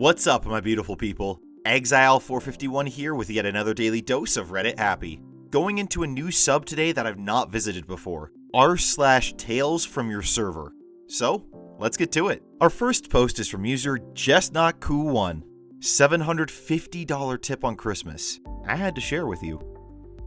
What's up, my beautiful people? Exile451 here with yet another daily dose of Reddit Happy. Going into a new sub today that I've not visited before, r/tales from your server. So, let's get to it. Our first post is from user JustNotCoo1. $750 tip on Christmas. I had to share with you.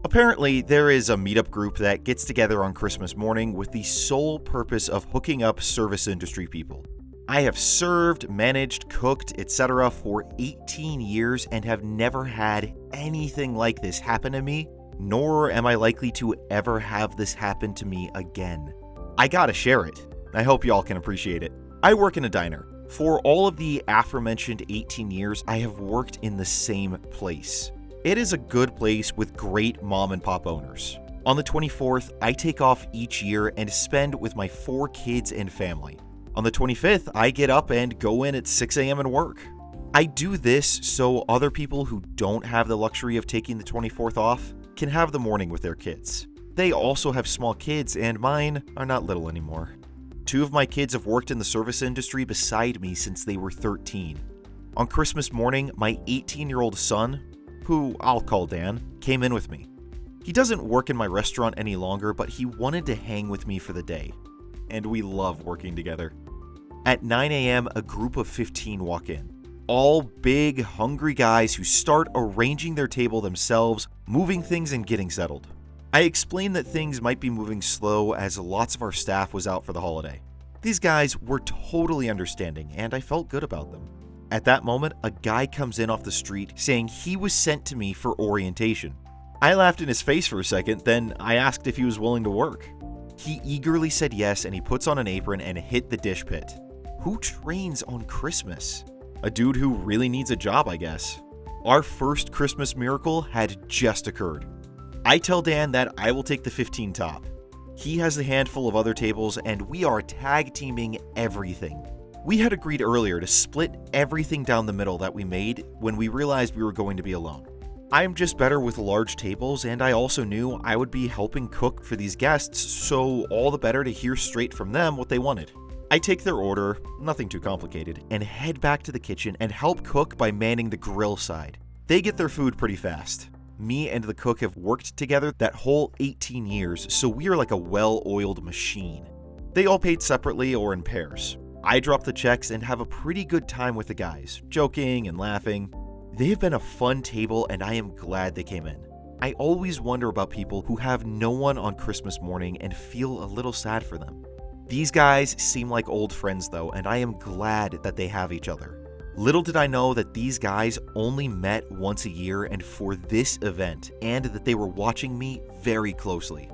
Apparently, there is a meetup group that gets together on Christmas morning with the sole purpose of hooking up service industry people. I have served, managed, cooked, etc. for 18 years and have never had anything like this happen to me, nor am I likely to ever have this happen to me again. I gotta share it. I hope y'all can appreciate it. I work in a diner. For all of the aforementioned 18 years, I have worked in the same place. It is a good place with great mom and pop owners. On the 24th, I take off each year and spend with my 4 kids and family. On the 25th, I get up and go in at 6 a.m. and work. I do this so other people who don't have the luxury of taking the 24th off can have the morning with their kids. They also have small kids, and mine are not little anymore. 2 of my kids have worked in the service industry beside me since they were 13. On Christmas morning, my 18-year-old son, who I'll call Dan, came in with me. He doesn't work in my restaurant any longer, but he wanted to hang with me for the day. And we love working together. At 9 a.m., a group of 15 walk in. All big, hungry guys who start arranging their table themselves, moving things and getting settled. I explained that things might be moving slow as lots of our staff was out for the holiday. These guys were totally understanding, and I felt good about them. At that moment, a guy comes in off the street saying he was sent to me for orientation. I laughed in his face for a second, then I asked if he was willing to work. He eagerly said yes, and he puts on an apron and hit the dish pit. Who trains on Christmas? A dude who really needs a job, I guess. Our first Christmas miracle had just occurred. I tell Dan that I will take the 15 top. He has a handful of other tables, and we are tag teaming everything. We had agreed earlier to split everything down the middle that we made when we realized we were going to be alone. I'm just better with large tables, and I also knew I would be helping cook for these guests, so all the better to hear straight from them what they wanted. I take their order, nothing too complicated, and head back to the kitchen and help cook by manning the grill side. They get their food pretty fast. Me and the cook have worked together that whole 18 years, so we are like a well-oiled machine. They all paid separately or in pairs. I drop the checks and have a pretty good time with the guys, joking and laughing. They have been a fun table, and I am glad they came in. I always wonder about people who have no one on Christmas morning and feel a little sad for them. These guys seem like old friends though, and I am glad that they have each other. Little did I know that these guys only met once a year and for this event, and that they were watching me very closely.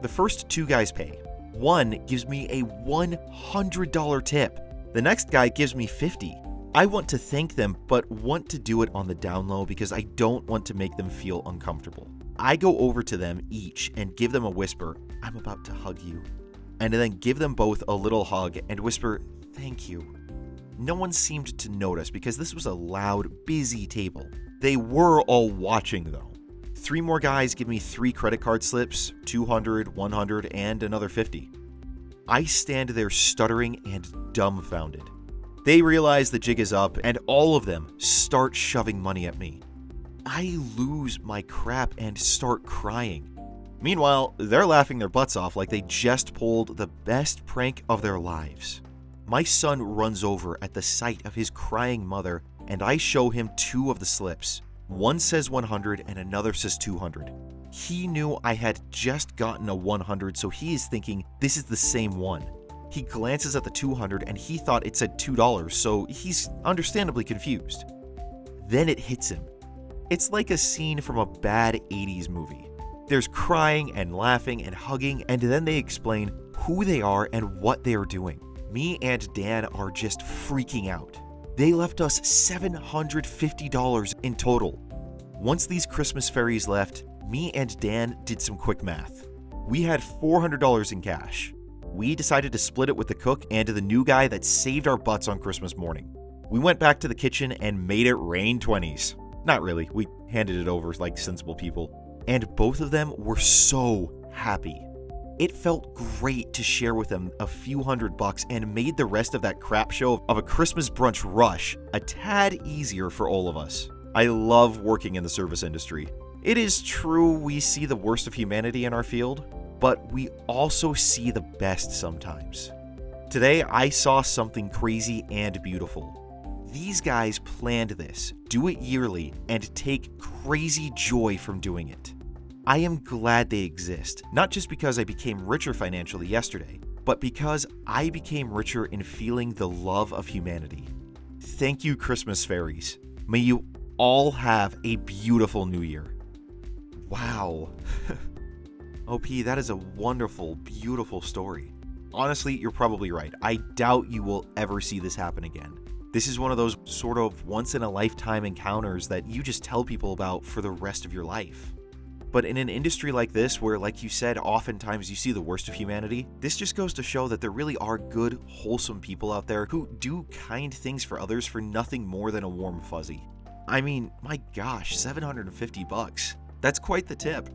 The first 2 guys pay. One gives me a $100 tip. The next guy gives me $50. I want to thank them, but want to do it on the down low because I don't want to make them feel uncomfortable. I go over to them each and give them a whisper, "I'm about to hug you," and then give them both a little hug and whisper, "Thank you." No one seemed to notice because this was a loud, busy table. They were all watching though. 3 more guys give me 3 credit card slips, 200, 100, and another 50. I stand there stuttering and dumbfounded. They realize the jig is up, and all of them start shoving money at me. I lose my crap and start crying. Meanwhile, they're laughing their butts off like they just pulled the best prank of their lives. My son runs over at the sight of his crying mother, and I show him 2 of the slips. One says 100 and another says 200. He knew I had just gotten a 100, so he is thinking this is the same one. He glances at the 200 and he thought it said $2, so he's understandably confused. Then it hits him. It's like a scene from a bad 80s movie. There's crying and laughing and hugging, and then they explain who they are and what they are doing. Me and Dan are just freaking out. They left us $750 in total. Once these Christmas fairies left, me and Dan did some quick math. We had $400 in cash. We decided to split it with the cook and the new guy that saved our butts on Christmas morning. We went back to the kitchen and made it rain 20s. Not really, we handed it over like sensible people. And both of them were so happy. It felt great to share with them a few $100 and made the rest of that crap show of a Christmas brunch rush a tad easier for all of us. I love working in the service industry. It is true we see the worst of humanity in our field, but we also see the best sometimes. Today, I saw something crazy and beautiful. These guys planned this, do it yearly, and take crazy joy from doing it. I am glad they exist, not just because I became richer financially yesterday, but because I became richer in feeling the love of humanity. Thank you, Christmas fairies. May you all have a beautiful new year. Wow. OP, that is a wonderful, beautiful story. Honestly, you're probably right. I doubt you will ever see this happen again. This is one of those sort of once-in-a-lifetime encounters that you just tell people about for the rest of your life. But in an industry like this, where, like you said, oftentimes you see the worst of humanity, this just goes to show that there really are good, wholesome people out there who do kind things for others for nothing more than a warm fuzzy. I mean, my gosh, $750. That's quite the tip.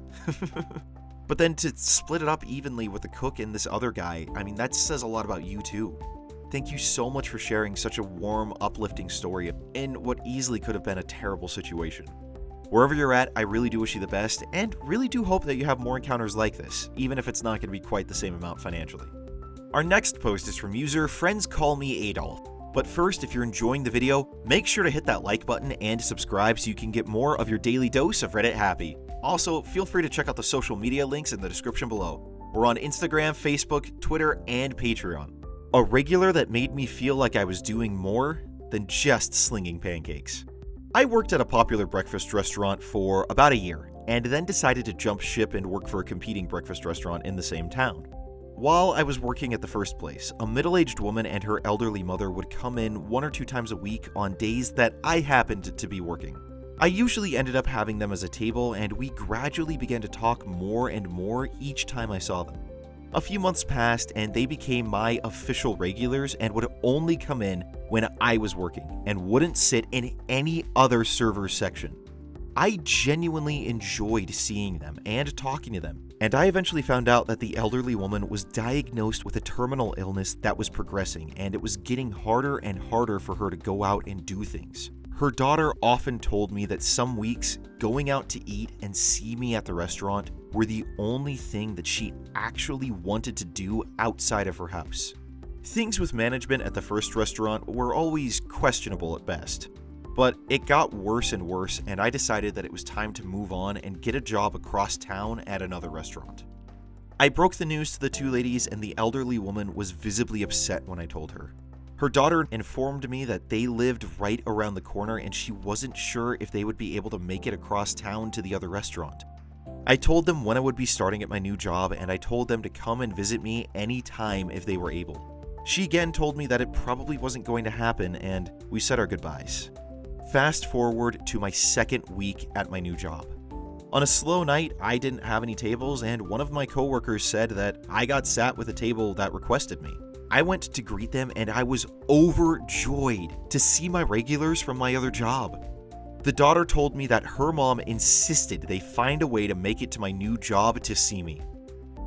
But then to split it up evenly with the cook and this other guy, I mean, that says a lot about you too. Thank you so much for sharing such a warm, uplifting story in what easily could have been a terrible situation. Wherever you're at, I really do wish you the best, and really do hope that you have more encounters like this, even if it's not going to be quite the same amount financially. Our next post is from user Friends Call Me Adolf. But first, if you're enjoying the video, make sure to hit that like button and subscribe so you can get more of your daily dose of Reddit Happy. Also, feel free to check out the social media links in the description below. We're on Instagram, Facebook, Twitter, and Patreon. A regular that made me feel like I was doing more than just slinging pancakes. I worked at a popular breakfast restaurant for about a year, and then decided to jump ship and work for a competing breakfast restaurant in the same town. While I was working at the first place, a middle-aged woman and her elderly mother would come in 1 or 2 times a week on days that I happened to be working. I usually ended up having them as a table, and we gradually began to talk more and more each time I saw them. A few months passed, and they became my official regulars and would only come in when I was working and wouldn't sit in any other server's section. I genuinely enjoyed seeing them and talking to them, and I eventually found out that the elderly woman was diagnosed with a terminal illness that was progressing, and it was getting harder and harder for her to go out and do things. Her daughter often told me that some weeks, going out to eat and see me at the restaurant were the only thing that she actually wanted to do outside of her house. Things with management at the first restaurant were always questionable at best, but it got worse and worse, and I decided that it was time to move on and get a job across town at another restaurant. I broke the news to the 2 ladies, and the elderly woman was visibly upset when I told her. Her daughter informed me that they lived right around the corner and she wasn't sure if they would be able to make it across town to the other restaurant. I told them when I would be starting at my new job, and I told them to come and visit me anytime if they were able. She again told me that it probably wasn't going to happen, and we said our goodbyes. Fast forward to my second week at my new job. On a slow night, I didn't have any tables, and one of my coworkers said that I got sat with a table that requested me. I went to greet them, and I was overjoyed to see my regulars from my other job. The daughter told me that her mom insisted they find a way to make it to my new job to see me.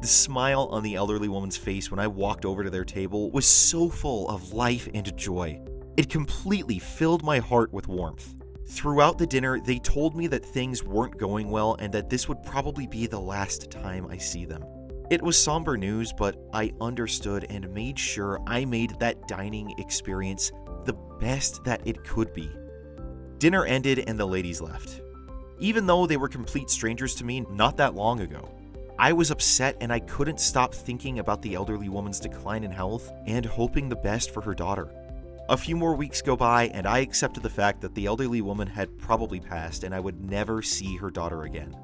The smile on the elderly woman's face when I walked over to their table was so full of life and joy. It completely filled my heart with warmth. Throughout the dinner, they told me that things weren't going well and that this would probably be the last time I see them. It was somber news, but I understood and made sure I made that dining experience the best that it could be. Dinner ended and the ladies left. Even though they were complete strangers to me not that long ago, I was upset and I couldn't stop thinking about the elderly woman's decline in health and hoping the best for her daughter. A few more weeks go by and I accepted the fact that the elderly woman had probably passed and I would never see her daughter again.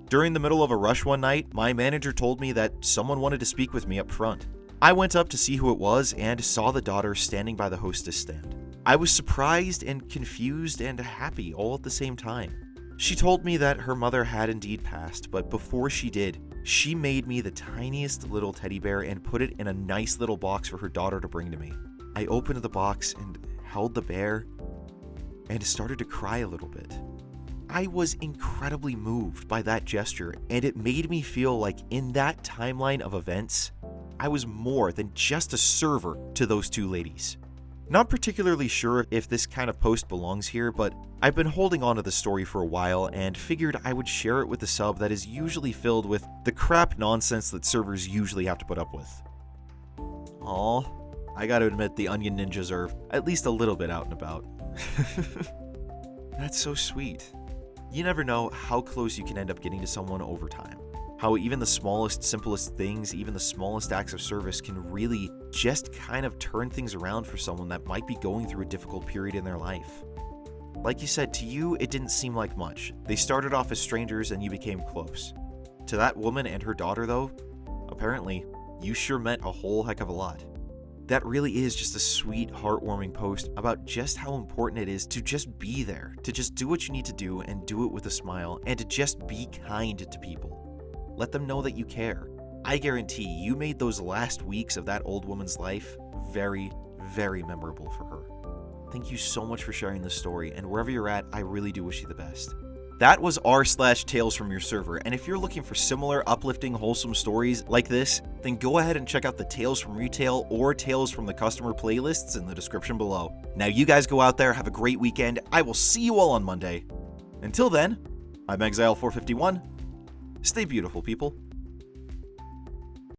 During the middle of a rush one night, my manager told me that someone wanted to speak with me up front. I went up to see who it was and saw the daughter standing by the hostess stand. I was surprised and confused and happy all at the same time. She told me that her mother had indeed passed, but before she did, she made me the tiniest little teddy bear and put it in a nice little box for her daughter to bring to me. I opened the box and held the bear and started to cry a little bit. I was incredibly moved by that gesture, and it made me feel like in that timeline of events, I was more than just a server to those two ladies. Not particularly sure if this kind of post belongs here, but I've been holding on to the story for a while and figured I would share it with a sub that is usually filled with the crap nonsense that servers usually have to put up with. Aw, I gotta admit the onion ninjas are at least a little bit out and about. That's so sweet. You never know how close you can end up getting to someone over time. How even the smallest, simplest things, even the smallest acts of service can really just kind of turn things around for someone that might be going through a difficult period in their life. Like you said, to you, it didn't seem like much. They started off as strangers and you became close. To that woman and her daughter, though, apparently, you sure meant a whole heck of a lot. That really is just a sweet, heartwarming post about just how important it is to just be there, to just do what you need to do and do it with a smile, and to just be kind to people. Let them know that you care. I guarantee you made those last weeks of that old woman's life very, very memorable for her. Thank you so much for sharing this story, and wherever you're at, I really do wish you the best. That was r/tales from your server, and if you're looking for similar uplifting, wholesome stories like this, then go ahead and check out the Tales from Retail or Tales from the Customer playlists in the description below. Now you guys go out there, have a great weekend. I will see you all on Monday. Until then, I'm Exile451. Stay beautiful, people.